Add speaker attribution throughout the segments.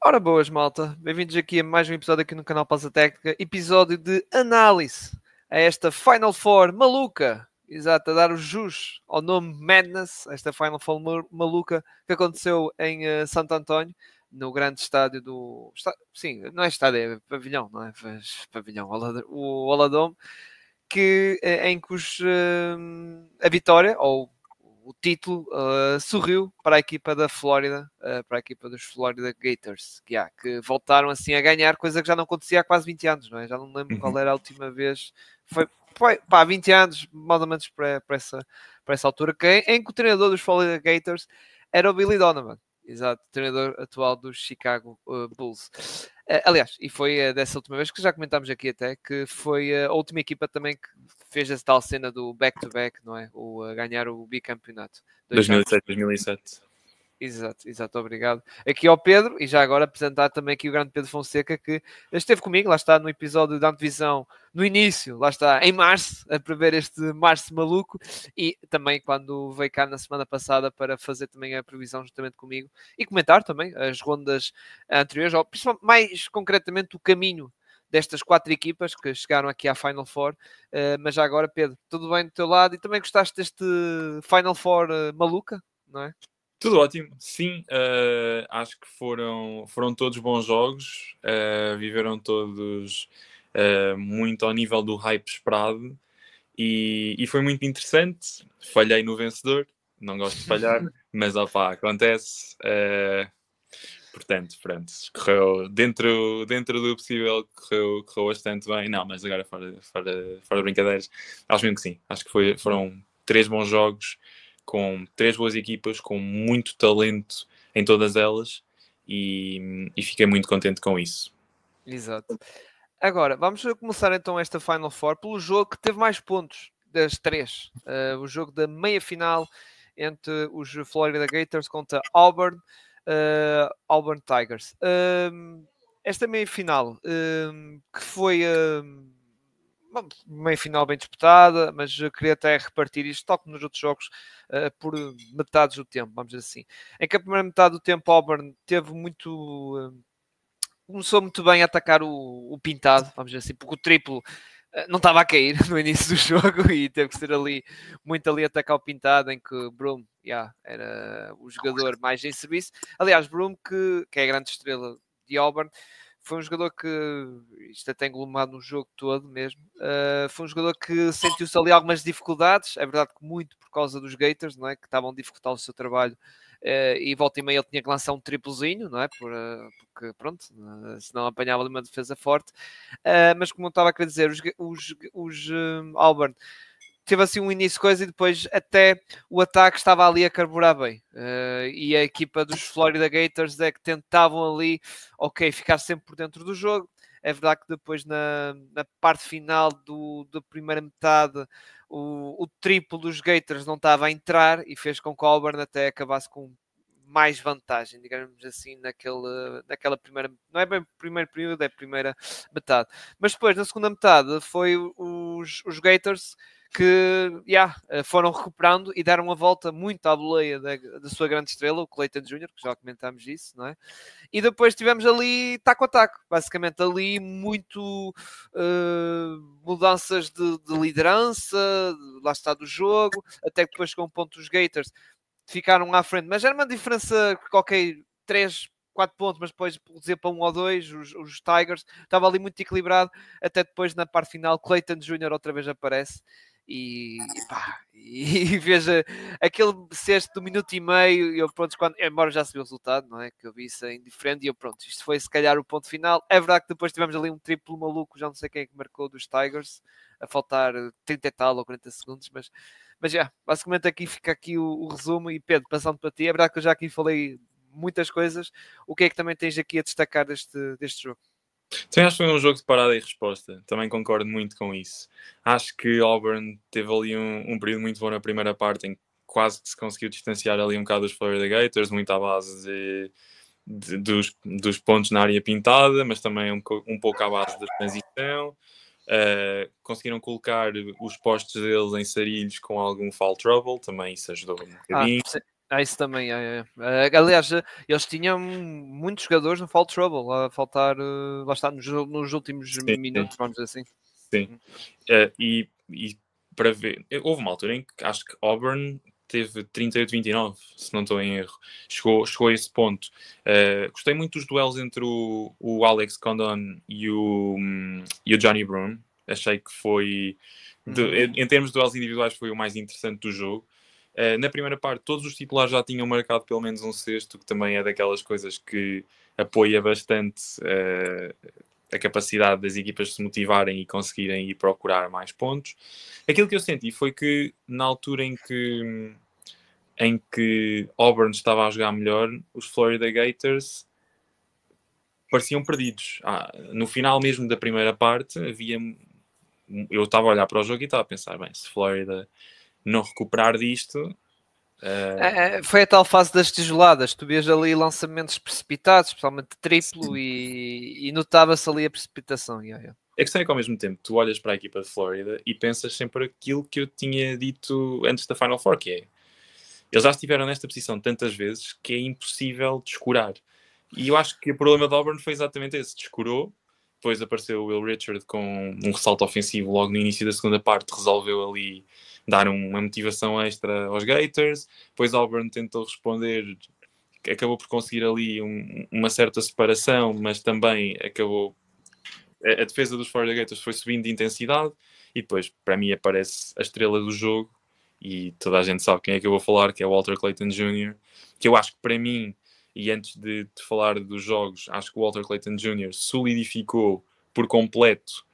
Speaker 1: Ora boas, malta. Bem-vindos aqui a mais um episódio aqui no canal Pausa Técnica. Episódio de análise a esta Final Four maluca. Exato, a dar o jus ao nome Madness, esta Final Four maluca que aconteceu em Santo António, no grande estádio do... Sim, não é estádio, é pavilhão, não é? Pavilhão, o Oladome, em que a vitória, ou o título, sorriu para a equipa da Flórida, para a equipa dos Florida Gators, que voltaram assim a ganhar, coisa que já não acontecia há quase 20 anos, não é? Já não me lembro qual era a última vez. Foi 20 anos, mais ou menos para essa altura, em que o treinador dos Florida Gators era o Billy Donovan. Exato, treinador atual dos Chicago Bulls. Aliás, e foi dessa última vez que já comentámos aqui até, que foi a última equipa também que fez essa tal cena do back-to-back, não é? Ganhar o bicampeonato.
Speaker 2: 2007, 2007.
Speaker 1: Exato, obrigado. Aqui ao Pedro, e já agora apresentar também aqui o grande Pedro Fonseca, que esteve comigo, lá está, no episódio da antevisão, no início, lá está, em março, a prever este março maluco, e também quando veio cá na semana passada para fazer também a previsão juntamente comigo, e comentar também as rondas anteriores, ou principalmente, mais concretamente o caminho destas 4 equipas que chegaram aqui à Final Four. Mas já agora, Pedro, tudo bem do teu lado? E também gostaste deste Final Four maluca, não é?
Speaker 2: Tudo ótimo, sim, acho que foram todos bons jogos, viveram todos muito ao nível do hype esperado e foi muito interessante. Falhei no vencedor, não gosto de falhar, mas opá, acontece. Portanto, pronto, correu dentro do possível, correu bastante bem. Não, mas agora fora brincadeiras, acho mesmo que sim, acho que foram 3 bons jogos, com 3 boas equipas, com muito talento em todas elas e fiquei muito contente com isso.
Speaker 1: Exato. Agora, vamos começar então esta Final Four pelo jogo que teve mais pontos das 3. O jogo da meia-final entre os Florida Gators contra Auburn Tigers. Esta meia-final, que foi uma meia-final bem disputada, mas eu queria até repartir isto, tal como nos outros jogos, por metades do tempo, vamos dizer assim. Em que a primeira metade do tempo Auburn teve começou muito bem a atacar o pintado, vamos dizer assim, porque o triplo não estava a cair no início do jogo e teve que ser muito ali a atacar o pintado, em que Broom era o jogador mais em serviço. Aliás, Broom, que é a grande estrela de Auburn, foi um jogador que, isto até englomado no jogo todo mesmo, foi um jogador que sentiu-se ali algumas dificuldades, é verdade que muito por causa dos Gators, não é? Que estavam a dificultar o seu trabalho, e volta e meia ele tinha que lançar um triplozinho, não é? Porque pronto, senão apanhava ali uma defesa forte. Mas como eu estava a querer dizer, os Auburn teve assim um início coisa e depois até o ataque estava ali a carburar bem. E a equipa dos Florida Gators é que tentavam ali, ficar sempre por dentro do jogo. É verdade que depois na parte final da primeira metade o triplo dos Gators não estava a entrar e fez com que o Auburn até acabasse com mais vantagem, digamos assim, naquela primeira... Não é bem o primeiro período, é a primeira metade. Mas depois, na segunda metade, foi os Gators que foram recuperando e deram a volta muito à boleia da sua grande estrela, o Clayton Jr., que já comentámos isso, não é? E depois tivemos ali taco a taco, basicamente ali muito mudanças de liderança, lá está do jogo, até que depois chegou um ponto dos Gators, ficaram à frente, mas era uma diferença, ok, 3, 4 pontos, mas depois dizer para 1 ou 2, os Tigers, estava ali muito equilibrado, até depois na parte final, Clayton Jr. outra vez aparece, e veja aquele sexto do minuto e meio, eu pronto, embora já se viu o resultado, não é? Que eu vi isso indiferente, e eu pronto, isto foi se calhar o ponto final. É verdade que depois tivemos ali um triplo maluco, já não sei quem é que marcou dos Tigers, a faltar 30 e tal ou 40 segundos, mas basicamente aqui fica aqui o resumo. E Pedro, passando para ti, é verdade que eu já aqui falei muitas coisas, o que é que também tens aqui a destacar deste jogo?
Speaker 2: Também acho que foi um jogo de parada e resposta. Também concordo muito com isso. Acho que Auburn teve ali um período muito bom na primeira parte, em que quase que se conseguiu distanciar ali um bocado dos Florida Gators, muito à base dos pontos na área pintada, mas também um pouco à base da transição. Conseguiram colocar os postos deles em sarilhos com algum foul trouble, também isso ajudou um bocadinho.
Speaker 1: Isso também, aliás, eles tinham muitos jogadores no Foul Trouble, a faltar, lá está, nos últimos
Speaker 2: Sim,
Speaker 1: minutos, vamos dizer assim.
Speaker 2: sim. E para ver, houve uma altura em que acho que Auburn teve 38-29, se não estou em erro. Chegou a esse ponto. Gostei muito dos duelos entre o Alex Condon e o Johnny Broom. Achei que foi, em termos de duelos individuais, foi o mais interessante do jogo. Na primeira parte, todos os titulares já tinham marcado pelo menos um sexto, que também é daquelas coisas que apoia bastante a capacidade das equipas se motivarem e conseguirem ir procurar mais pontos. Aquilo que eu senti foi que na altura em que Auburn estava a jogar melhor, os Florida Gators pareciam perdidos. No final mesmo da primeira parte, eu estava a olhar para o jogo e estava a pensar, bem, se Florida não recuperar disto...
Speaker 1: Foi a tal fase das tijoladas, tu vês ali lançamentos precipitados, especialmente triplo, e notava-se ali a precipitação.
Speaker 2: A questão é que ao mesmo tempo tu olhas para a equipa de Florida e pensas sempre aquilo que eu tinha dito antes da Final Four, que é eles já estiveram nesta posição tantas vezes que é impossível descurar. E eu acho que o problema de Auburn foi exatamente esse, descurou, depois apareceu o Will Richard com um ressalto ofensivo logo no início da segunda parte, resolveu ali dar uma motivação extra aos Gators, depois Auburn tentou responder, acabou por conseguir ali uma certa separação, mas também acabou... A defesa dos Florida Gators foi subindo de intensidade e depois, para mim, aparece a estrela do jogo e toda a gente sabe quem é que eu vou falar, que é o Walter Clayton Jr., que eu acho que para mim, e antes de falar dos jogos, acho que o Walter Clayton Jr. solidificou por completo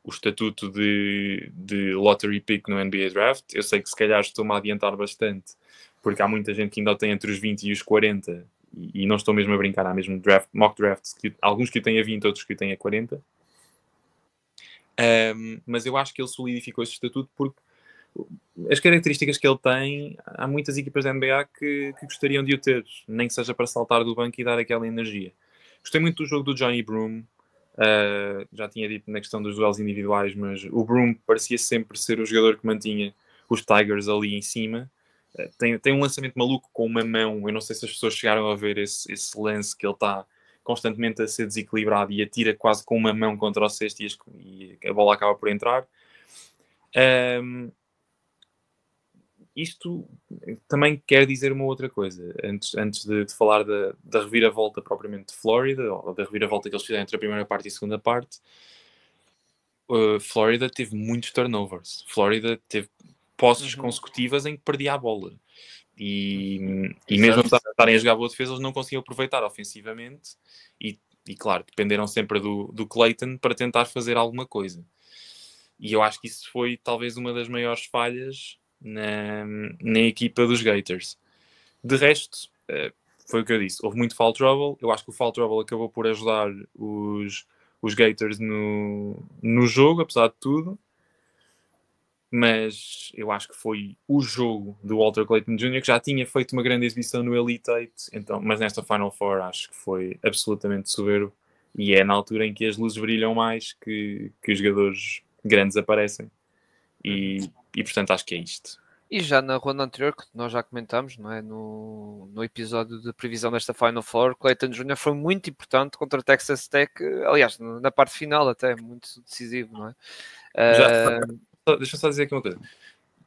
Speaker 2: o estatuto de lottery pick no NBA Draft. Eu sei que se calhar estou-me a adiantar bastante, porque há muita gente que ainda tem entre os 20 e os 40, e não estou mesmo a brincar, há mesmo mock drafts, alguns que o têm a 20, outros que o têm a 40. Mas eu acho que ele solidificou esse estatuto porque as características que ele tem, há muitas equipas da NBA que gostariam de o ter, nem que seja para saltar do banco e dar aquela energia. Gostei muito do jogo do Johnny Broom, já tinha dito na questão dos duelos individuais, mas o Broom parecia sempre ser o jogador que mantinha os Tigers ali em cima. Tem um lançamento maluco com uma mão, eu não sei se as pessoas chegaram a ver esse lance que ele está constantemente a ser desequilibrado e atira quase com uma mão contra o cesto e a bola acaba por entrar. Isto também quer dizer uma outra coisa. Antes de falar da reviravolta propriamente de Flórida, ou da reviravolta que eles fizeram entre a primeira parte e a segunda parte, Flórida teve muitos turnovers. Flórida teve posses consecutivas em que perdia a bola. E mesmo apesar de estarem a jogar boa defesa, eles não conseguiam aproveitar ofensivamente. E claro, dependeram sempre do Clayton para tentar fazer alguma coisa. E eu acho que isso foi talvez uma das maiores falhas na equipa dos Gators. De resto, foi o que eu disse. Houve muito foul trouble. Eu acho que o foul trouble acabou por ajudar os Gators no jogo, apesar de tudo. Mas eu acho que foi o jogo do Walter Clayton Jr., que já tinha feito uma grande exibição no Elite 8, então, mas nesta Final Four acho que foi absolutamente soberbo. E é na altura em que as luzes brilham mais que os jogadores grandes aparecem. E portanto acho que é isto.
Speaker 1: E já na ronda anterior, que nós já comentámos, não é? No episódio de previsão desta Final Four, Clayton Jr. foi muito importante contra Texas Tech, aliás, na parte final até, muito decisivo, não é?
Speaker 2: Deixa-me só dizer aqui uma coisa.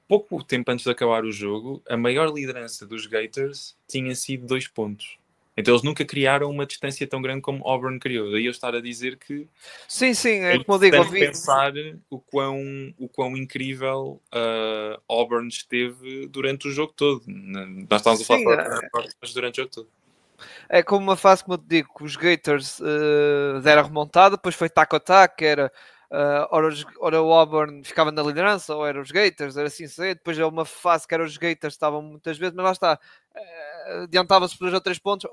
Speaker 2: Pouco tempo antes de acabar o jogo, a maior liderança dos Gators tinha sido 2 pontos. Então eles nunca criaram uma distância tão grande como Auburn criou. Daí eu estar a dizer que
Speaker 1: sim, é como eu digo, ouvi...
Speaker 2: pensar o quão incrível Auburn esteve durante o jogo todo. Nós estávamos a falar mas durante o jogo todo.
Speaker 1: É como uma fase, como eu te digo, que os Gators deram a remontada, depois foi taco-a-taco, era ora o Auburn ficava na liderança, ou era os Gators, era assim, depois é uma fase que era os Gators, estavam muitas vezes, mas lá está, adiantava-se por 2 ou 3 pontos,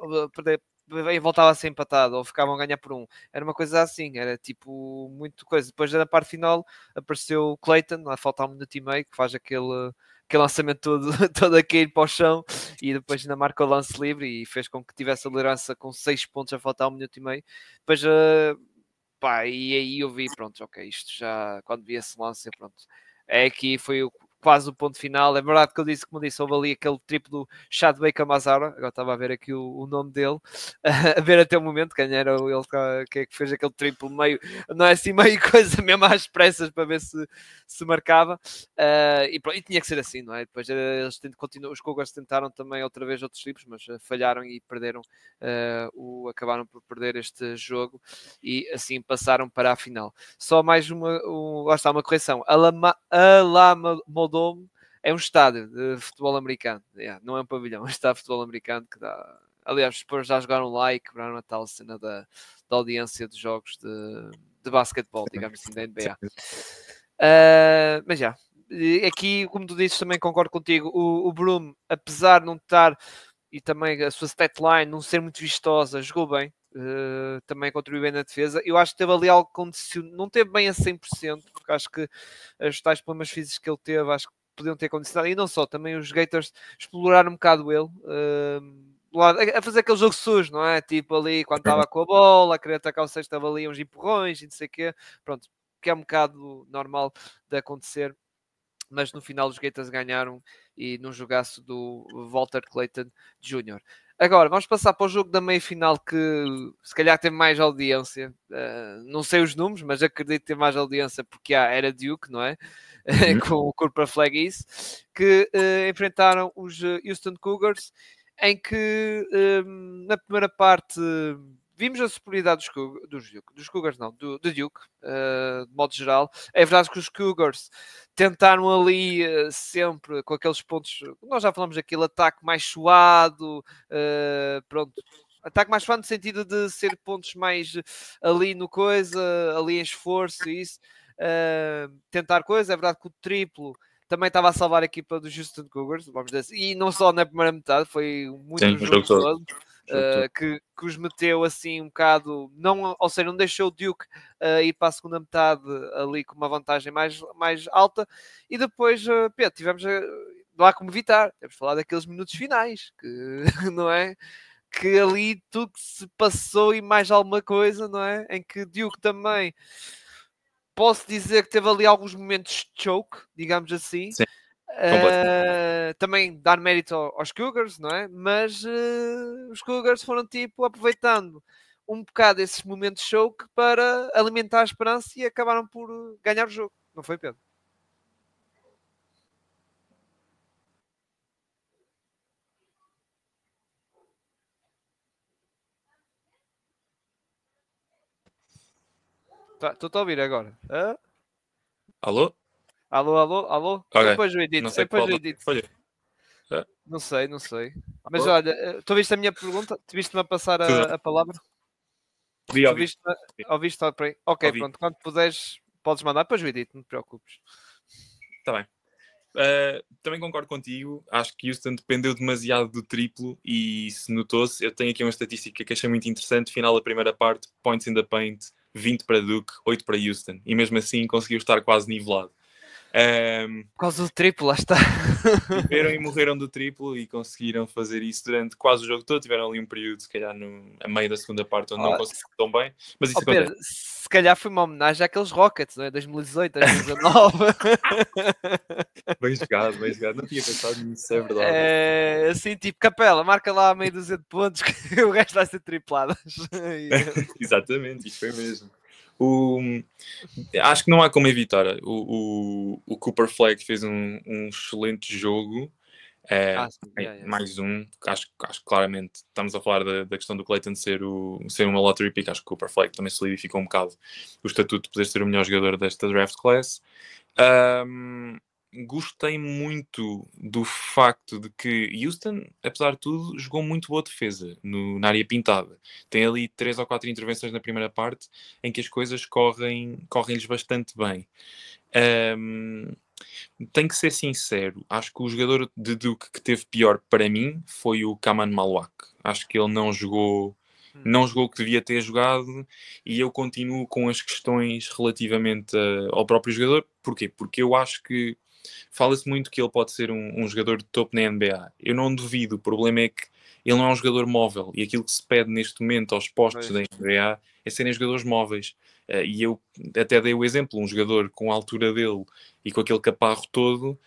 Speaker 1: e voltava a ser empatado, ou ficavam a ganhar por 1. Era uma coisa assim, era tipo muito coisa. Depois na parte final apareceu o Clayton, a faltar um minuto e meio, que faz aquele lançamento todo, todo a cair para o chão, e depois ainda marca o lance livre e fez com que tivesse a liderança com 6 pontos a faltar um minuto e meio. Depois, pá, e aí eu vi, pronto, ok, isto já, quando vi esse lance, pronto, é aqui foi o quase o ponto final. É verdade que eu disse, como disse, houve ali aquele triplo do Chad Baker Mazara, agora estava a ver aqui o nome dele, a ver até o momento quem era ele que fez aquele triplo meio, não é assim meio coisa mesmo às pressas para ver se marcava, e tinha que ser assim, não é? Depois eles os Cougars tentaram também outra vez outros triplos, mas falharam e perderam, acabaram por perder este jogo e assim passaram para a final. Só mais lá está uma correção. Alamodome é um estádio de futebol americano. Não é um pavilhão, é um estádio de futebol americano que dá. Aliás, os Spurs já jogaram lá e quebraram a tal cena da audiência de jogos de basquetebol, digamos assim, da NBA. Mas já. Aqui, como tu dizes, também concordo contigo. O Broome, apesar de não estar, e também a sua statline não ser muito vistosa, jogou bem. Também contribuiu bem na defesa. Eu acho que teve ali algo condicionado, não teve bem a 100%, porque acho que os tais problemas físicos que ele teve, acho que podiam ter condicionado. E não só, também os Gators exploraram um bocado ele. A fazer aquele jogo sujo, não é? Tipo ali, quando estava com a bola, a querer atacar o sexto, estava ali uns empurrões e não sei o quê. Pronto, que é um bocado normal de acontecer. Mas no final os Gators ganharam e num jogaço do Walter Clayton Jr. Agora, vamos passar para o jogo da meia-final que se calhar teve mais audiência. Não sei os números, mas acredito ter mais audiência porque era Duke, não é? Com o Cooper Flag East, que enfrentaram os Houston Cougars, em que na primeira parte vimos a superioridade dos Cougars, não, do Duke, de modo geral. É verdade que os Cougars tentaram ali sempre com aqueles pontos, nós já falamos daquele ataque mais suado, pronto, ataque mais suado no sentido de ser pontos mais ali no coisa, ali em esforço e isso, tentar coisa. É verdade que o triplo também estava a salvar a equipa dos Houston Cougars, vamos dizer assim, e não só na primeira metade, foi muito
Speaker 2: Sim,
Speaker 1: o jogo todo. Que os meteu assim um bocado, não, ou seja, não deixou o Duke ir para a segunda metade ali com uma vantagem mais alta. E depois, Pedro, tivemos lá como evitar, temos de falar daqueles minutos finais, que não é? Que ali tudo que se passou e mais alguma coisa, não é? Em que Duke também, posso dizer que teve ali alguns momentos de choke, digamos assim.
Speaker 2: Sim,
Speaker 1: também dar mérito aos Cougars, não é? Mas os Cougars foram tipo aproveitando um bocado esses momentos de choke para alimentar a esperança e acabaram por ganhar o jogo, não foi, Pedro? Estou a ouvir agora.
Speaker 2: Alô?
Speaker 1: Alô?
Speaker 2: Ok.
Speaker 1: Depois eu edito.
Speaker 2: Não sei
Speaker 1: Depois
Speaker 2: qual
Speaker 1: eu edito.
Speaker 2: falhou.
Speaker 1: Não sei. Mas
Speaker 2: Alô?
Speaker 1: olha, tu viste a minha pergunta? Tu viste-me a passar
Speaker 2: Tudo
Speaker 1: a palavra?
Speaker 2: bem?
Speaker 1: Tu
Speaker 2: Ouvi.
Speaker 1: viste? Ouviste? Ok,
Speaker 2: Ouvi.
Speaker 1: pronto. Quando puderes, podes mandar. Depois eu edito, não te preocupes.
Speaker 2: Está bem. Também concordo contigo. Acho que Houston dependeu demasiado do triplo e se notou-se. Eu tenho aqui uma estatística que achei muito interessante. Final da primeira parte, points in the paint, 20 para Duke, 8 para Houston. E mesmo assim conseguiu estar quase nivelado.
Speaker 1: Por causa do triplo, lá está.
Speaker 2: Viveram e morreram do triplo e conseguiram fazer isso durante quase o jogo todo. Tiveram ali um período, se calhar, a meio da segunda parte, onde não conseguiram tão bem. Mas isso
Speaker 1: Pedro,
Speaker 2: acontece.
Speaker 1: se calhar foi uma homenagem àqueles Rockets, não é? 2018, 2019.
Speaker 2: Bem jogado, bem jogado. Não tinha pensado nisso, é verdade.
Speaker 1: É, assim, tipo, Capela, marca lá meio dúzia de pontos que o resto vai ser tripladas.
Speaker 2: Exatamente, isso foi mesmo. Acho que não há como evitar. O Cooper Flag fez um excelente jogo. Mais um. Acho que claramente estamos a falar da questão do Clayton ser uma lottery pick. Acho que o Cooper Flag também solidificou um bocado o estatuto de poder ser o melhor jogador desta draft class. Gostei muito do facto de que Houston, apesar de tudo, jogou muito boa defesa na área pintada. Tem ali 3 ou 4 intervenções na primeira parte em que as coisas correm-lhes bastante bem. Tenho que ser sincero, acho que o jogador de Duke que teve pior para mim foi o Kaman Malwak. Acho que ele não jogou o que devia ter jogado e eu continuo com as questões relativamente ao próprio jogador. Porquê? Porque eu acho que fala-se muito que ele pode ser um jogador de topo na NBA. Eu não duvido, o problema é que ele não é um jogador móvel e aquilo que se pede neste momento aos postos da NBA é serem jogadores móveis. E eu até dei o exemplo, um jogador com a altura dele e com aquele caparro todo,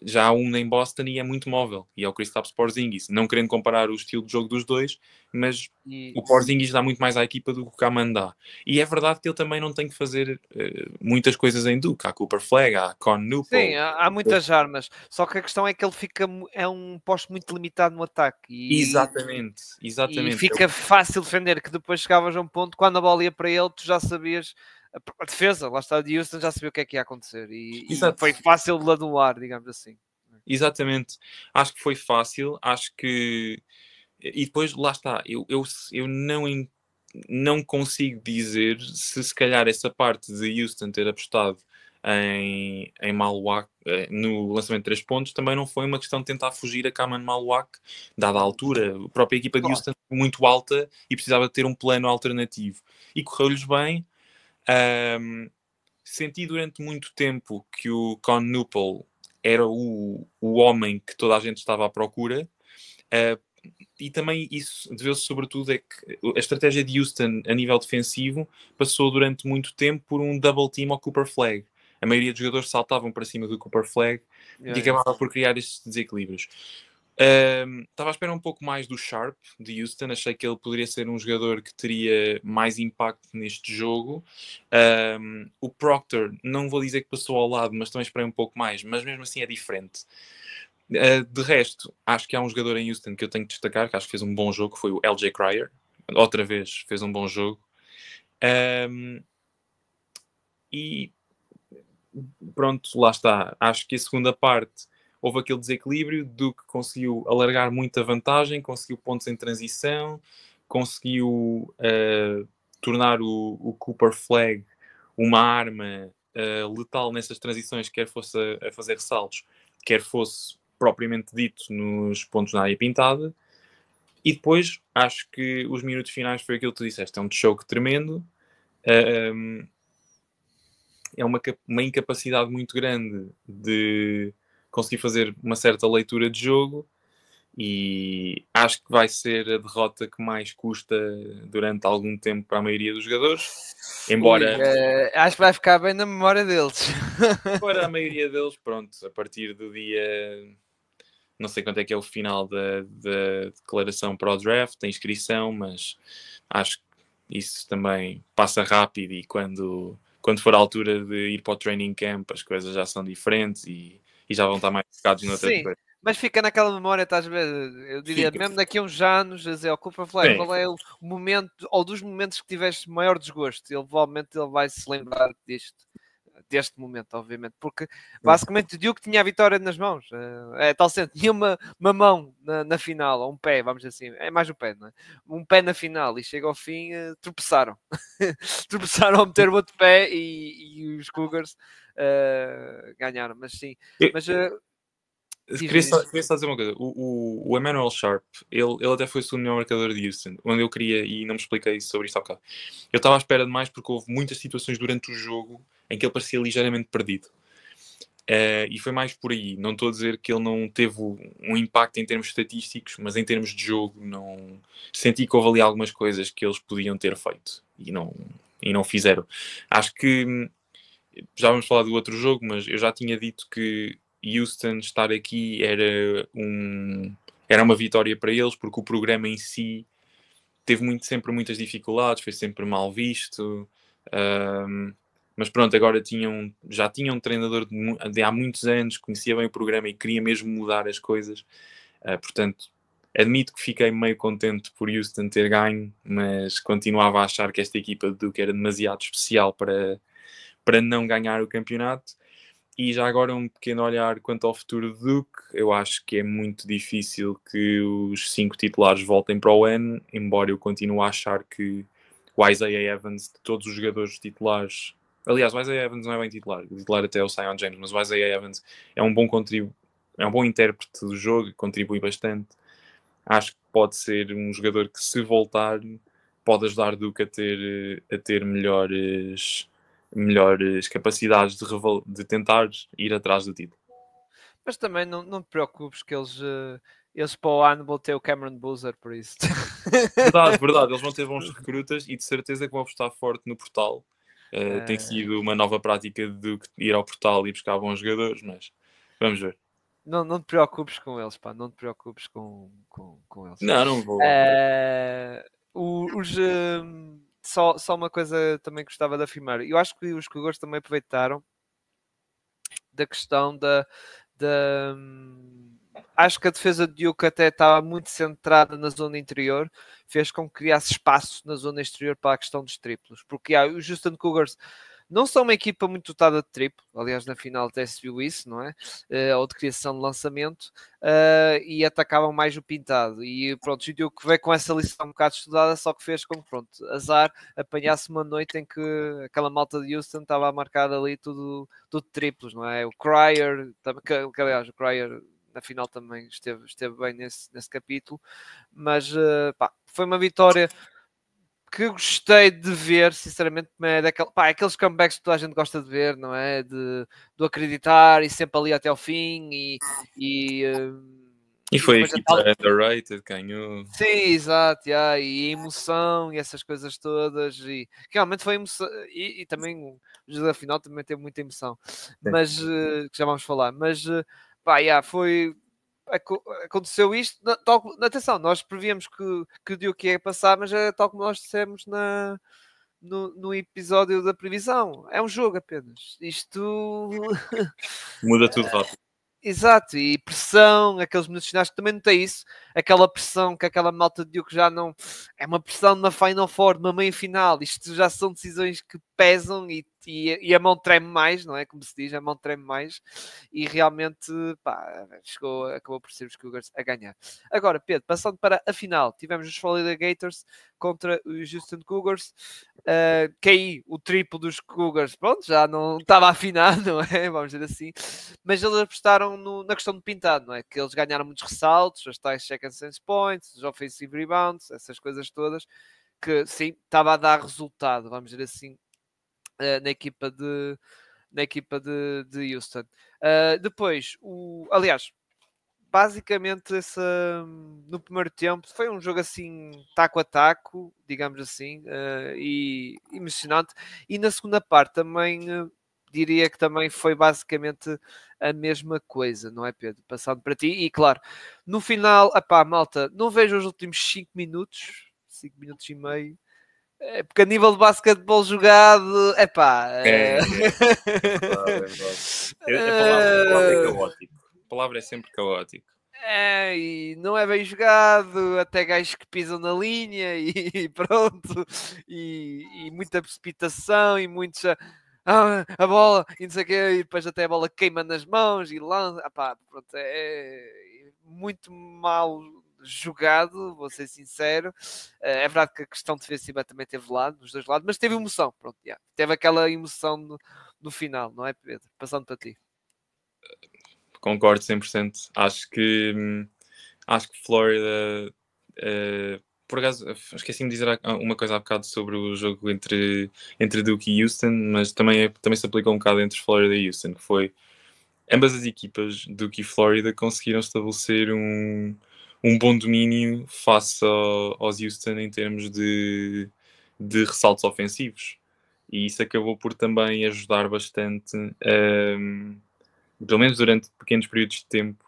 Speaker 2: já há um em Boston e é muito móvel, e é o Kristaps Porzingis. Não querendo comparar o estilo de jogo dos dois, mas o Porzingis dá muito mais à equipa do que o Kaman dá. E é verdade que ele também não tem que fazer muitas coisas em Duke. Há Cooper Flag, há Con Newport.
Speaker 1: Sim, há muitas armas. Só que a questão é que ele é um posto muito limitado no ataque.
Speaker 2: Exatamente,
Speaker 1: E
Speaker 2: exatamente.
Speaker 1: fica fácil defender, que depois chegavas a um ponto, quando a bola ia para ele, tu já sabias, a defesa, lá está, de Houston já sabia o que é que ia acontecer. E
Speaker 2: Exato.
Speaker 1: foi fácil de anular, digamos assim.
Speaker 2: Exatamente. Acho que foi fácil, acho que... E depois, lá está, eu não consigo dizer se calhar essa parte de Houston ter apostado em Maluak no lançamento de 3 pontos também não foi uma questão de tentar fugir a Kaman Maluak, dada a altura. A própria equipa de Houston foi muito alta e precisava ter um plano alternativo. E correu-lhes bem. Senti durante muito tempo que o Con Newport era o homem que toda a gente estava à procura. E também isso deveu-se sobretudo é que a estratégia de Houston a nível defensivo passou durante muito tempo por um double team ao Cooper Flag. A maioria dos jogadores saltavam para cima do Cooper Flag e acabava por criar estes desequilíbrios. Estava à espera um pouco mais do Sharp de Houston. Achei que ele poderia ser um jogador que teria mais impacto neste jogo. O Proctor, não vou dizer que passou ao lado, mas também esperei um pouco mais, mas mesmo assim é diferente. De resto, acho que há um jogador em Houston que eu tenho que destacar, que acho que fez um bom jogo, foi o LJ Cryer. Outra vez fez um bom jogo. E pronto, lá está. Acho que a segunda parte houve aquele desequilíbrio do que conseguiu alargar muita vantagem, conseguiu pontos em transição, conseguiu tornar o Cooper Flag uma arma letal nessas transições, quer fosse a fazer ressaltos, quer fosse propriamente dito nos pontos na área pintada. E depois acho que os minutos finais foi aquilo que tu disseste, é um choque tremendo. É uma incapacidade muito grande de conseguir fazer uma certa leitura de jogo e acho que vai ser a derrota que mais custa durante algum tempo para a maioria dos jogadores, embora
Speaker 1: acho que vai ficar bem na memória deles.
Speaker 2: para a maioria deles, pronto, a partir do dia, não sei quanto é que é o final da declaração para o draft, da inscrição, mas acho que isso também passa rápido e quando for a altura de ir para o training camp as coisas já são diferentes e já vão estar mais focados noutras coisas.
Speaker 1: Mas fica naquela memória, estás a ver? Eu diria,
Speaker 2: Fica.
Speaker 1: mesmo daqui a uns anos, a dizer ao Cooper Flag,
Speaker 2: Sim.
Speaker 1: qual é o momento, ou dos momentos que tiveste maior desgosto? Ele provavelmente vai se lembrar deste momento, obviamente, porque basicamente o Duke tinha a vitória nas mãos, tal sendo, tinha uma mão na final, ou um pé, vamos dizer assim, é mais o pé, não é? Um pé na final, e chega ao fim, tropeçaram. Tropeçaram a meter o outro pé e os Cougars ganharam, mas sim. Mas
Speaker 2: queria só dizer uma coisa. O Emmanuel Sharp, ele até foi o segundo melhor marcador de Houston, onde eu queria, e não me expliquei sobre isto há bocado. Eu estava à espera de mais porque houve muitas situações durante o jogo em que ele parecia ligeiramente perdido. E foi mais por aí. Não estou a dizer que ele não teve um impacto em termos estatísticos, mas em termos de jogo, não senti que houve ali algumas coisas que eles podiam ter feito e não fizeram. Acho que já vamos falar do outro jogo, mas eu já tinha dito que Houston estar aqui era uma vitória para eles, porque o programa em si teve sempre muitas dificuldades, foi sempre mal visto. Mas pronto, agora já tinham um treinador de há muitos anos, conhecia bem o programa e queria mesmo mudar as coisas. Portanto, admito que fiquei meio contente por Houston ter ganho, mas continuava a achar que esta equipa de Duke era demasiado especial para não ganhar o campeonato. E já agora um pequeno olhar quanto ao futuro do Duke, eu acho que é muito difícil que os 5 titulares voltem para o ano, embora eu continue a achar que o Isaiah Evans, de todos os jogadores titulares, aliás, o Isaiah Evans não é bem titular, o titular até é o Zion James, mas o Isaiah Evans é um bom intérprete do jogo, contribui bastante. Acho que pode ser um jogador que, se voltar, pode ajudar o Duke a ter melhores capacidades de tentar ir atrás do título.
Speaker 1: Mas também não te preocupes que eles para o ano vão ter o Cameron Boozer, por isso.
Speaker 2: Verdade, eles vão ter bons recrutas e de certeza que vão apostar forte no portal. Tem sido uma nova prática de ir ao portal e buscar bons jogadores, mas vamos ver.
Speaker 1: Não te preocupes com eles, pá. Não te preocupes com eles.
Speaker 2: Não vou.
Speaker 1: Só uma coisa também gostava de afirmar. Eu acho que os Cougars também aproveitaram da questão da acho que a defesa de Duke até estava muito centrada na zona interior, fez com que criasse espaço na zona exterior para a questão dos triplos, porque os Houston Cougars não são uma equipa muito dotada de triplo, aliás na final até se viu isso, não é? Ou de criação de lançamento, e atacavam mais o pintado, e pronto, o Duke veio com essa lição um bocado estudada, só que fez com que, pronto, azar, apanhasse uma noite em que aquela malta de Houston estava a marcar ali tudo triplos, não é? O Cryer, que aliás o Cryer na final também esteve bem nesse capítulo, mas pá, foi uma vitória que gostei de ver, sinceramente, aqueles comebacks que toda a gente gosta de ver, não é? Do acreditar e sempre ali até ao fim
Speaker 2: e foi a equipa underrated, ganhou.
Speaker 1: Sim, exato, e emoção e essas coisas todas, e realmente foi emoção, e também o jogo da final também teve muita emoção, mas que já vamos falar, mas pá, foi. Aconteceu isto, atenção, nós prevíamos que o Duke ia passar, mas é tal como nós dissemos no episódio da previsão, é um jogo apenas, isto
Speaker 2: muda tudo rápido.
Speaker 1: Exato, e pressão, aqueles minutos finais que também não tem isso, aquela pressão que aquela malta de Duke já não é uma pressão na Final Four, numa meia final, isto já são decisões que pesam e a mão treme mais, não é? Como se diz, a mão treme mais, e realmente pá, acabou por ser os Cougars a ganhar. Agora, Pedro, passando para a final, tivemos os Florida Gators contra os Houston Cougars. Que aí o triplo dos Cougars, pronto, já não estava afinado, não é? Vamos dizer assim, mas eles apostaram na questão do pintado, não é? Que eles ganharam muitos ressaltos, as tais second sense points, os offensive rebounds, essas coisas todas, que sim, estava a dar resultado, vamos dizer assim, na equipa de Houston. Depois, aliás, basicamente no primeiro tempo foi um jogo assim taco a taco, digamos assim, e emocionante, e na segunda parte também diria que também foi basicamente a mesma coisa, não é, Pedro? Passando para ti, e claro, no final, malta, não vejo os últimos 5 minutos, 5 minutos e meio, porque a nível de basquetebol jogado,
Speaker 2: É palavra é caótico. A palavra é sempre caótico.
Speaker 1: E não é bem jogado, até gajos que pisam na linha e pronto, e muita precipitação e muitos a bola e não sei o quê, e depois até a bola queima nas mãos e lança, pronto, é muito mal jogado, vou ser sincero. É verdade que a questão defensiva também teve lado, dos dois lados, mas teve emoção, pronto, teve aquela emoção no final, não é, Pedro? Passando para ti.
Speaker 2: Concordo 100%. Acho que Florida, por acaso, esqueci-me de dizer uma coisa há bocado sobre o jogo entre Duke e Houston, mas também se aplicou um bocado entre Florida e Houston, que foi ambas as equipas, Duke e Florida, conseguiram estabelecer um bom domínio face aos Houston em termos de ressaltos ofensivos. E isso acabou por também ajudar bastante, pelo menos durante pequenos períodos de tempo,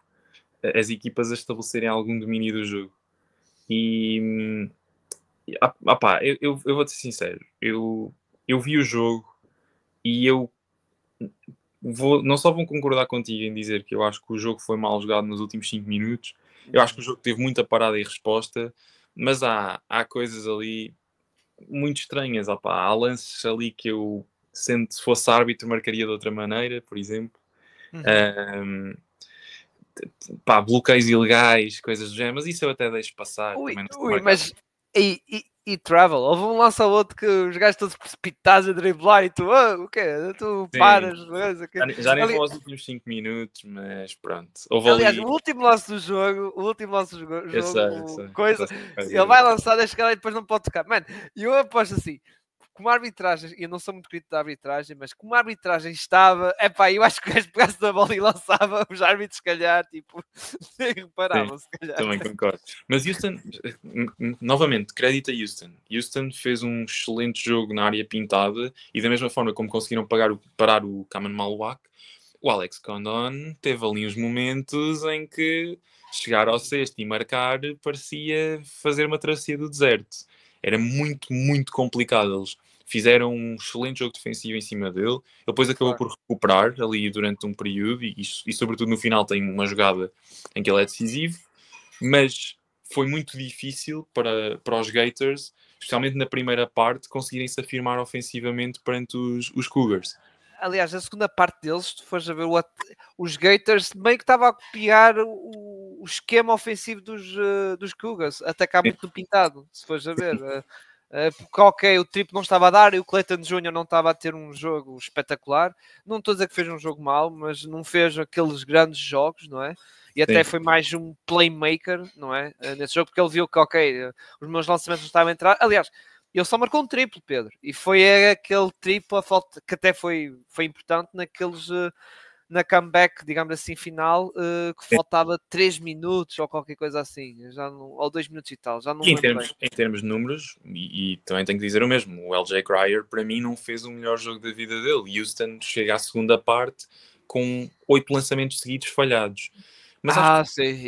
Speaker 2: as equipas a estabelecerem algum domínio do jogo. E eu vou-te ser sincero, eu vi o jogo e eu não só vou concordar contigo em dizer que eu acho que o jogo foi mal jogado nos últimos 5 minutos, eu acho que o jogo teve muita parada e resposta, mas há coisas ali muito estranhas. Há lances ali que eu, se fosse árbitro, marcaria de outra maneira, por exemplo. Bloqueios ilegais, coisas do género, mas isso eu até deixo passar.
Speaker 1: Mas e travel? Houve um lance ao outro que os gajos todos precipitados a driblar e tu, o quê? Tu paras.
Speaker 2: Já nem foram os últimos 5 minutos, mas pronto.
Speaker 1: Aliás, o último lance do jogo,
Speaker 2: eu sei,
Speaker 1: ele vai lançar, deixa chegar e depois não pode tocar. Mano, e eu aposto assim, como a arbitragem, eu não sou muito crítico da arbitragem, mas como a arbitragem estava, eu acho que o gajo pegasse na bola e lançava, os árbitros, se calhar, tipo, nem reparavam, se calhar.
Speaker 2: Também concordo. Mas Houston, novamente, crédito a Houston. Houston fez um excelente jogo na área pintada e da mesma forma como conseguiram parar o Kaman Maluak, o Alex Condon teve ali uns momentos em que chegar ao sexto e marcar parecia fazer uma travessia do deserto. Era muito, muito complicado. Eles fizeram um excelente jogo defensivo em cima dele. Ele depois acabou por recuperar ali durante um período e sobretudo no final tem uma jogada em que ele é decisivo, mas foi muito difícil para os Gators, especialmente na primeira parte, conseguirem se afirmar ofensivamente perante os Cougars.
Speaker 1: Aliás, a segunda parte deles, se tu fores a ver os Gators, meio que estava a copiar o esquema ofensivo dos Cougars, atacar muito no pintado, se fores a ver. Porque, ok, o triplo não estava a dar e o Clayton Jr. não estava a ter um jogo espetacular. Não estou a dizer que fez um jogo mau, mas não fez aqueles grandes jogos, não é? E até foi mais um playmaker, não é? Nesse jogo, porque ele viu que, ok, os meus lançamentos não estavam a entrar. Aliás, ele só marcou um triplo, Pedro. E foi aquele triplo que até foi importante na comeback, digamos assim, final, que faltava 3 minutos ou qualquer coisa assim. Ou 2 minutos e tal. Já não lembro bem.
Speaker 2: Em termos de números, e também tenho que dizer o mesmo, o LJ Cryer, para mim, não fez o melhor jogo da vida dele. Houston chega à segunda parte com 8 lançamentos seguidos falhados.
Speaker 1: Mas sim,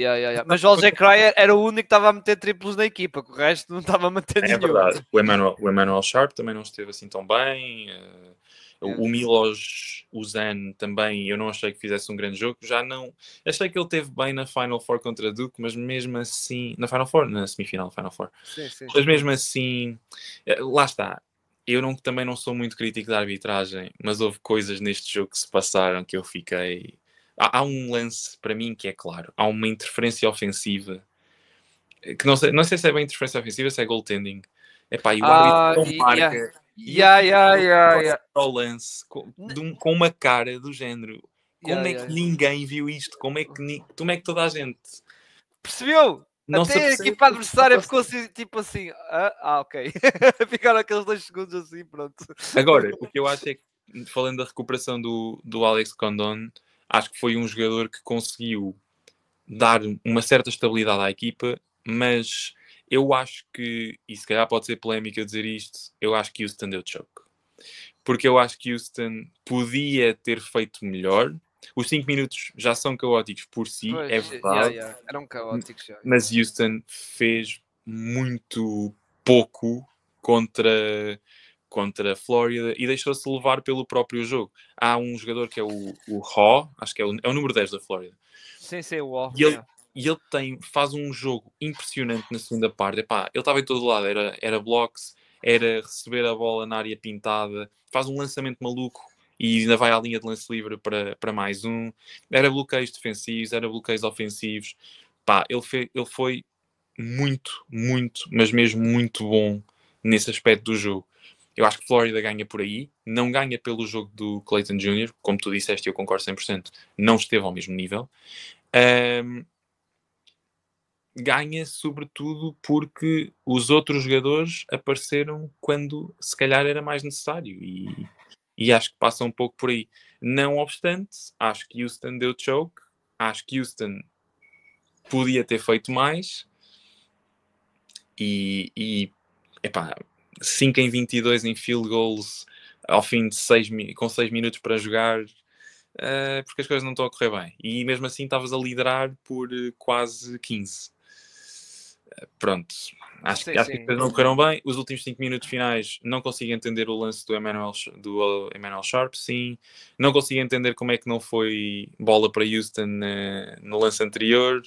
Speaker 1: mas o LJ Cryer era o único que estava a meter triplos na equipa, o resto não estava a meter nenhum.
Speaker 2: É verdade. O Emmanuel Sharp também não esteve assim tão bem. O Milos Uzan também, eu não achei que fizesse um grande jogo. Já não. Achei que ele teve bem na Final Four contra Duke, mas mesmo assim. Na Final Four? Na semifinal Final Four.
Speaker 1: Sim.
Speaker 2: Mas mesmo assim, lá está. Eu também não sou muito crítico da arbitragem, mas houve coisas neste jogo que se passaram que eu fiquei. Há um lance para mim que é claro. Há uma interferência ofensiva que não sei se é bem interferência ofensiva, se é goaltending. Epá, e o árbitro não marca. Ao lance com uma cara do género. Como é que ninguém viu isto? Como é que toda a gente
Speaker 1: percebeu?
Speaker 2: Não
Speaker 1: até a equipa adversária ficou assim, tipo assim, ok. Ficaram aqueles 2 segundos assim, pronto.
Speaker 2: Agora, o que eu acho é que, falando da recuperação do Alex Condon, acho que foi um jogador que conseguiu dar uma certa estabilidade à equipa, mas eu acho que, e se calhar pode ser polémico eu dizer isto, eu acho que Houston deu choke. Porque eu acho que Houston podia ter feito melhor. Os 5 minutos já são caóticos por si,
Speaker 1: pois,
Speaker 2: é verdade.
Speaker 1: Eram caóticos já.
Speaker 2: Mas Houston fez muito pouco contra a Flórida e deixou-se levar pelo próprio jogo. Há um jogador que é o Haw, acho que é o número 10 da Flórida.
Speaker 1: Sim, o Haw.
Speaker 2: E ele faz um jogo impressionante na segunda parte. Epá, ele estava em todo lado, era blocks, era receber a bola na área pintada, faz um lançamento maluco e ainda vai à linha de lance livre para mais um. Era bloqueios defensivos, era bloqueios ofensivos. Pá, ele foi muito, muito, mas mesmo muito bom nesse aspecto do jogo. Eu acho que Flórida ganha por aí, não ganha pelo jogo do Clayton Jr., como tu disseste, eu concordo 100%, não esteve ao mesmo nível. Ganha sobretudo porque os outros jogadores apareceram quando se calhar era mais necessário e acho que passa um pouco por aí. Não obstante, acho que Houston deu choke, acho que Houston podia ter feito mais e epá, 5 em 22 em field goals ao fim de 6 minutos para jogar, porque as coisas não estão a correr bem e mesmo assim estavas a liderar por quase 15. Pronto, acho que as coisas não correram bem. Os últimos 5 minutos finais não consigo entender o lance do Emmanuel Sharp, sim. Não consigo entender como é que não foi bola para Houston no lance anterior.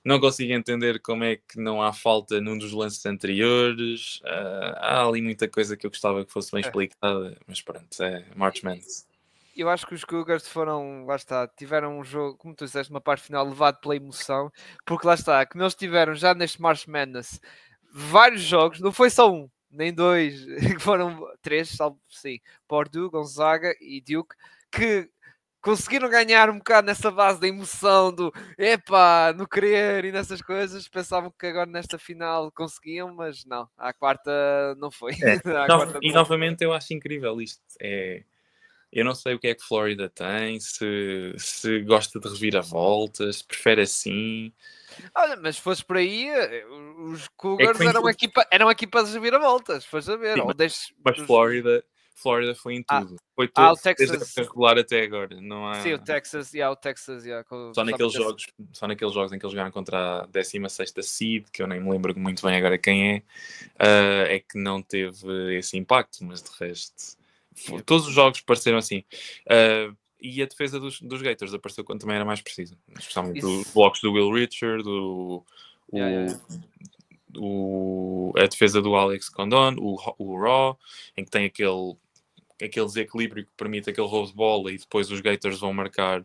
Speaker 2: Não consigo entender como é que não há falta num dos lances anteriores. Há ali muita coisa que eu gostava que fosse bem explicada, mas pronto, é March Madness.
Speaker 1: Eu acho que os Cougars tiveram um jogo, como tu disseste, uma parte final levado pela emoção, porque lá está, que eles tiveram já neste March Madness vários jogos, não foi só um, nem dois, foram 3, salvo sim, Purdue, Gonzaga e Duke, que conseguiram ganhar um bocado nessa base da emoção do no querer e nessas coisas. Pensavam que agora nesta final conseguiam, mas não, à quarta não foi.
Speaker 2: Novamente eu acho incrível isto. Eu não sei o que é que Flórida tem, se gosta de reviravoltas, se prefere assim.
Speaker 1: Olha, mas se fosse por aí, os Cougars eram uma equipa de reviravoltas, foste a ver.
Speaker 2: Sim, mas Flórida, Flórida foi em
Speaker 1: Ah,
Speaker 2: tudo. Foi todo,
Speaker 1: o
Speaker 2: desde a
Speaker 1: Texas.
Speaker 2: época regular até agora. Não
Speaker 1: Sim, o
Speaker 2: há...
Speaker 1: Texas, yeah, o Texas, yeah,
Speaker 2: Só naqueles jogos, em que eles jogaram contra a 16ª seed, que eu nem me lembro muito bem agora quem é, é que não teve esse impacto, mas de resto,
Speaker 1: Yeah.
Speaker 2: todos os jogos pareceram assim. E a defesa dos Gators apareceu quando também era mais preciso, especialmente os blocos do Will Richard, a defesa do Alex Condon, o Raw, em que tem aquele desequilíbrio que permite aquele roubo de bola e depois os Gators vão marcar.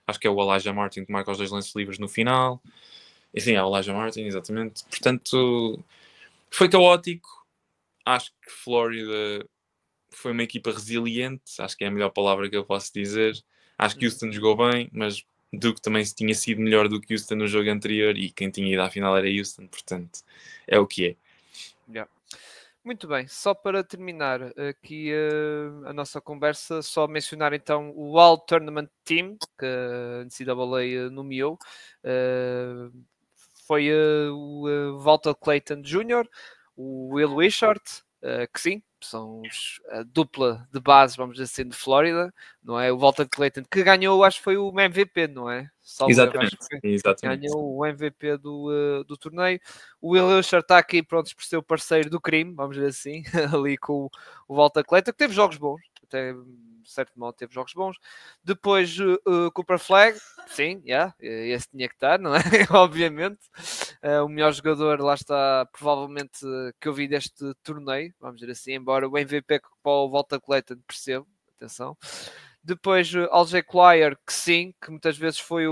Speaker 2: Acho que é o Elijah Martin que marca os 2 lances livres no final. E sim, é o Elijah Martin, exatamente. Portanto, foi caótico. Acho que Flórida foi uma equipa resiliente. Acho que é a melhor palavra que eu posso dizer. Acho que Houston jogou bem, mas Duke também tinha sido melhor do que Houston no jogo anterior e quem tinha ido à final era Houston. Portanto, é o que é.
Speaker 1: Yeah. Muito bem, só para terminar aqui a nossa conversa, só mencionar então o All Tournament Team que a NCAA nomeou. Foi o Walter Clayton Jr., o Will Wishart, que sim, são a dupla de base, vamos dizer assim, de Flórida, não é? O Walter Clayton, que ganhou, acho que foi o MVP, não é? Salvo erro, acho que
Speaker 2: Exatamente.
Speaker 1: ganhou o MVP do torneio. O Will Wishart está aqui, pronto, por ser o parceiro do crime, vamos dizer assim, ali com o Walter Clayton, que teve jogos bons, até de certo modo teve jogos bons. Depois Cooper Flag, sim, yeah, esse tinha que estar, não é? Obviamente. O melhor jogador, lá está, provavelmente, que eu vi deste torneio, vamos dizer assim, embora o MVP para o Walter Clayton percebo, atenção. Depois Alger Quire, que sim, que muitas vezes foi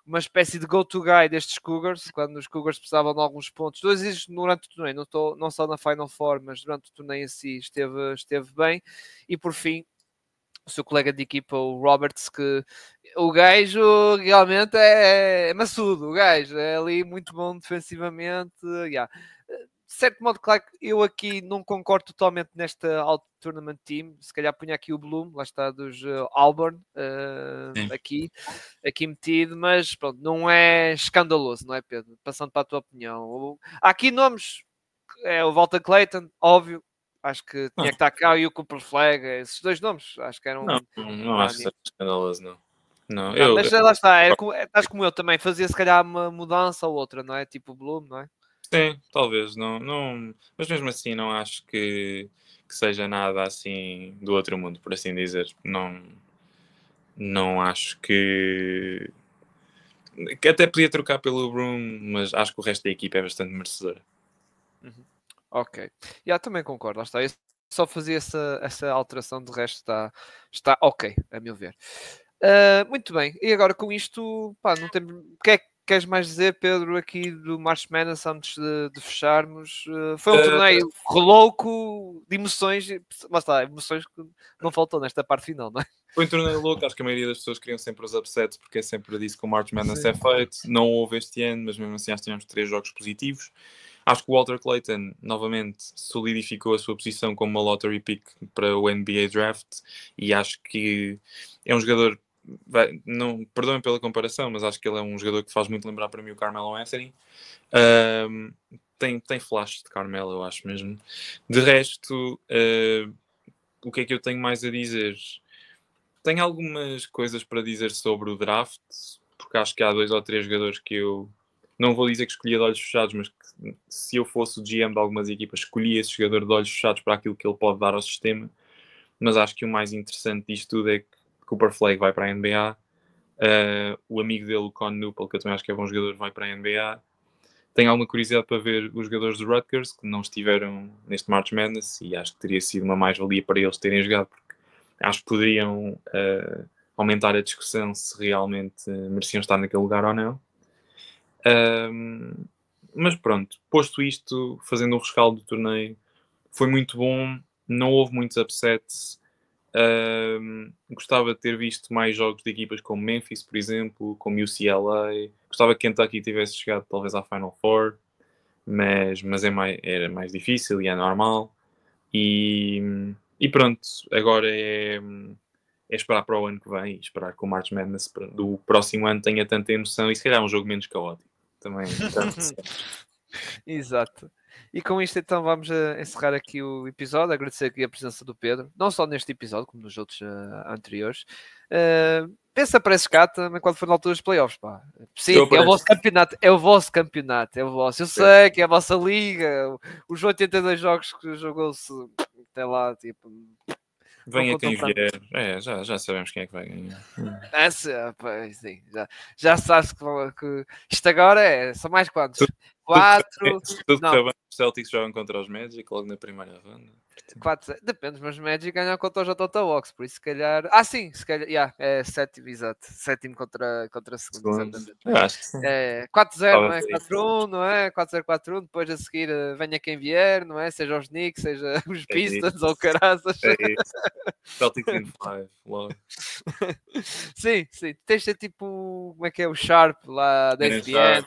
Speaker 1: uma espécie de go-to-guy destes Cougars, quando os Cougars precisavam de alguns pontos. Dois vezes durante o torneio, não só na Final Four, mas durante o torneio em si esteve bem. E por fim, o seu colega de equipa, o Roberts, que o gajo realmente é maçudo, o gajo é ali muito bom defensivamente. Yeah. De certo modo, claro que eu aqui não concordo totalmente nesta All Tournament Team. Se calhar punha aqui o Bloom, lá está dos Auburn, aqui metido, mas pronto, não é escandaloso, não é, Pedro? Passando para a tua opinião. Há aqui nomes, é o Walter Clayton, óbvio. Acho que tinha que estar cá e o Cooper Flag, esses dois nomes, acho que eram.
Speaker 2: Não acho que seja escandaloso, não. Não,
Speaker 1: Mas lá está, estás como eu também, fazia se calhar uma mudança ou outra, não é? Tipo o Bloom, não é?
Speaker 2: Sim, talvez, não, mas mesmo assim não acho que seja nada assim do outro mundo, por assim dizer. Não acho que até podia trocar pelo Broom, mas acho que o resto da equipa é bastante merecedora.
Speaker 1: Ok. Também concordo, lá está. Eu só fazia essa alteração, de resto está ok, a meu ver. Muito bem, e agora com isto, pá, não tem. O que é que queres mais dizer, Pedro, aqui do March Madness antes de fecharmos? Foi um torneio louco de emoções, mas está, emoções que não faltou nesta parte final, não é?
Speaker 2: Foi um torneio louco, acho que a maioria das pessoas queriam sempre os upsets, porque é sempre disso que o March Madness é feito. Não houve este ano, mas mesmo assim acho que tivemos 3 jogos positivos. Acho que o Walter Clayton novamente solidificou a sua posição como uma lottery pick para o NBA Draft e acho que é um jogador, não, perdoem pela comparação, mas acho que ele é um jogador que faz muito lembrar para mim o Carmelo Anthony. Tem flash de Carmelo, eu acho mesmo. De resto, o que é que eu tenho mais a dizer? Tenho algumas coisas para dizer sobre o draft, porque acho que há 2 ou 3 jogadores que eu não vou dizer que escolhia de olhos fechados, mas que, se eu fosse o GM de algumas equipas, escolhia esse jogador de olhos fechados para aquilo que ele pode dar ao sistema. Mas acho que o mais interessante disto tudo é que Cooper Flag vai para a NBA, o amigo dele, o Con Newpel, que eu também acho que é bom jogador, vai para a NBA. Tenho alguma curiosidade para ver os jogadores do Rutgers, que não estiveram neste March Madness, e acho que teria sido uma mais-valia para eles terem jogado, porque acho que poderiam aumentar a discussão se realmente mereciam estar naquele lugar ou não. Mas pronto, posto isto, fazendo um rescaldo do torneio, foi muito bom, não houve muitos upsets. Gostava de ter visto mais jogos de equipas como Memphis, por exemplo, como UCLA. Gostava que Kentucky tivesse chegado talvez à Final Four, mas era mais difícil e é normal. E pronto, agora é esperar para o ano que vem e esperar que o March Madness do próximo ano tenha tanta emoção e se calhar um jogo menos caótico. Também.
Speaker 1: Exato. E com isto então vamos encerrar aqui o episódio, agradecer aqui a presença do Pedro, não só neste episódio, como nos outros anteriores. Pensa para esse cá também quando for na altura dos playoffs, pá. Sim, é o vosso campeonato, é o vosso campeonato, é o vosso. Eu sei que é a vossa liga, os 82 jogos que jogou-se até lá, tipo...
Speaker 2: Venha quem vier. Já sabemos quem é que vai ganhar.
Speaker 1: Pois, sim, já sabes que isto agora são mais quantos? 4.
Speaker 2: Tudo que bem, os Celtics jogam contra os Magic logo na primeira ronda.
Speaker 1: 4, depende, mas os Magic ganham contra os Atlanta Hawks, por isso se calhar. Sim, se calhar, é sétimo, exato. Sétimo contra segundo, exatamente.
Speaker 2: Eu acho que sim.
Speaker 1: 4-0, não é? 4-1, não é? 4-0, 4-1, depois a seguir venha quem vier, não é? Seja os Knicks, seja os Pistons ou caraças.
Speaker 2: Celtics in 5, logo.
Speaker 1: Sim, tens de ser tipo, como é que é o Sharp lá da ESPN,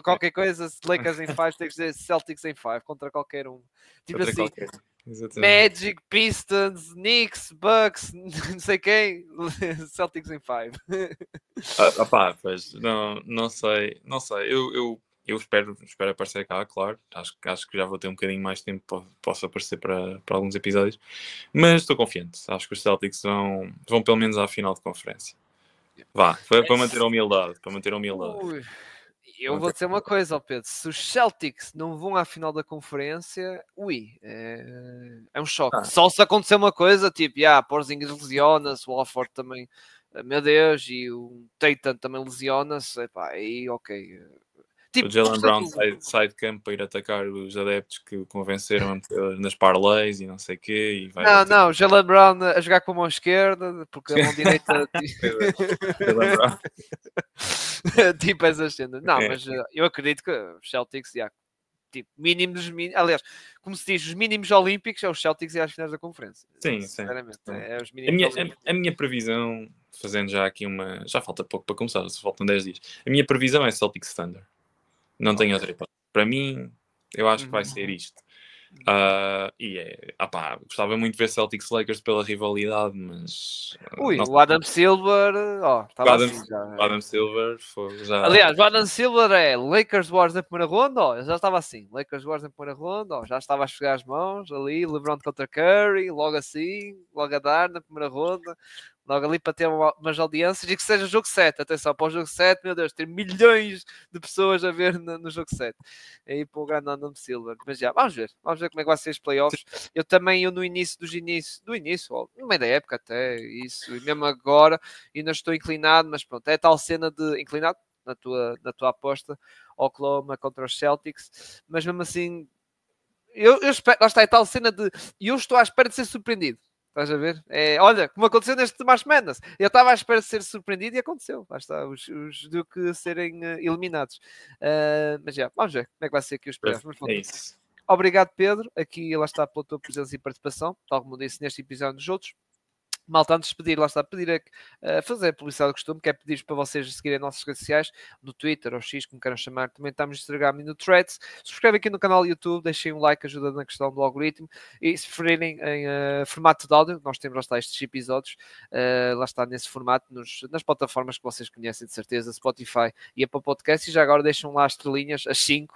Speaker 1: qualquer coisa, Lakers em 5, tens de dizer Celtics em 5 contra qualquer um. Tipo
Speaker 2: contra
Speaker 1: assim,
Speaker 2: Magic,
Speaker 1: Pistons, Knicks, Bucks, não sei quem, Celtics em 5.
Speaker 2: Pois, não sei. Eu espero aparecer cá, claro. Acho que já vou ter um bocadinho mais tempo, posso aparecer para alguns episódios. Mas estou confiante. Acho que os Celtics vão pelo menos à final de conferência. Para manter a humildade.
Speaker 1: Eu vou dizer uma coisa, Pedro. Se os Celtics não vão à final da conferência, é um choque. Só se acontecer uma coisa, tipo, Porzingis lesiona-se, o Horford também, meu Deus, e o Tatum também lesiona-se, aí ok.
Speaker 2: Tipo, o Jaylen Brown sai de campo para ir atacar os adeptos que o convenceram a meter nas parlays e não sei o quê. E vai
Speaker 1: não, o Jaylen Brown a jogar com a mão esquerda, porque a mão direita...
Speaker 2: Jaylen Brown.
Speaker 1: Tipo essas cenas. Não, mas eu acredito que os Celtics, tipo, mínimos, aliás, como se diz, os mínimos olímpicos é os Celtics e as finais da conferência.
Speaker 2: Sim.
Speaker 1: Sinceramente, é os mínimos
Speaker 2: a minha previsão, fazendo já aqui já falta pouco para começar, só faltam 10 dias. A minha previsão é Celtics Thunder. Não tenho outra hipótese. Para mim, eu acho que vai ser isto. Gostava muito de ver Celtics Lakers pela rivalidade, mas...
Speaker 1: o Adam Silver...
Speaker 2: O Adam Silver já...
Speaker 1: Aliás, o Adam Silver é Lakers Wars na primeira ronda, já estava assim. Lakers Wars na primeira ronda, já estava a chegar as mãos ali, LeBron contra Curry, logo assim, logo a dar na primeira ronda. Logo ali para ter umas audiências e que seja jogo 7. Atenção, para o jogo 7, meu Deus, ter milhões de pessoas a ver no jogo 7. Aí para o grande Adam Silver. Mas vamos ver como é que vai ser os playoffs. Eu no início, no meio da época até, isso, e mesmo agora, ainda estou inclinado, mas pronto, é tal cena de inclinado na tua aposta, Oklahoma contra os Celtics, mas mesmo assim, eu espero, lá está, é tal cena de, eu estou à espera de ser surpreendido. Estás a ver? Olha, como aconteceu neste mais Madness. Eu estava à espera de ser surpreendido e aconteceu. Lá está, os Duke serem eliminados. Mas vamos ver como é que vai ser aqui os playoffs.
Speaker 2: É isso.
Speaker 1: Obrigado, Pedro. Aqui, lá está, pela tua presença e participação. Tal como disse neste episódio dos outros. Malta, antes de pedir, lá está, pedir a fazer a publicidade do costume, que é pedir para vocês seguirem as nossas redes sociais, no Twitter ou X, como queiram chamar, também estamos no Instagram e no Threads. Subscrevem aqui no canal do YouTube, deixem um like, ajuda na questão do algoritmo, e se preferirem em formato de áudio, nós temos lá está estes episódios, lá está nesse formato, nas plataformas que vocês conhecem de certeza, Spotify e Apple Podcast, e já agora deixam lá as estrelinhas, as 5,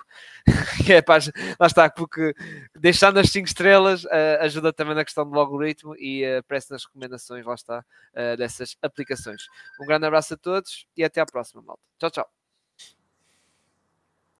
Speaker 1: que é para, lá está, porque deixando as 5 estrelas ajuda também na questão do algoritmo e aparece nas recomendações, lá está, dessas aplicações. Um grande abraço a todos e até à próxima, malta. Tchau, tchau.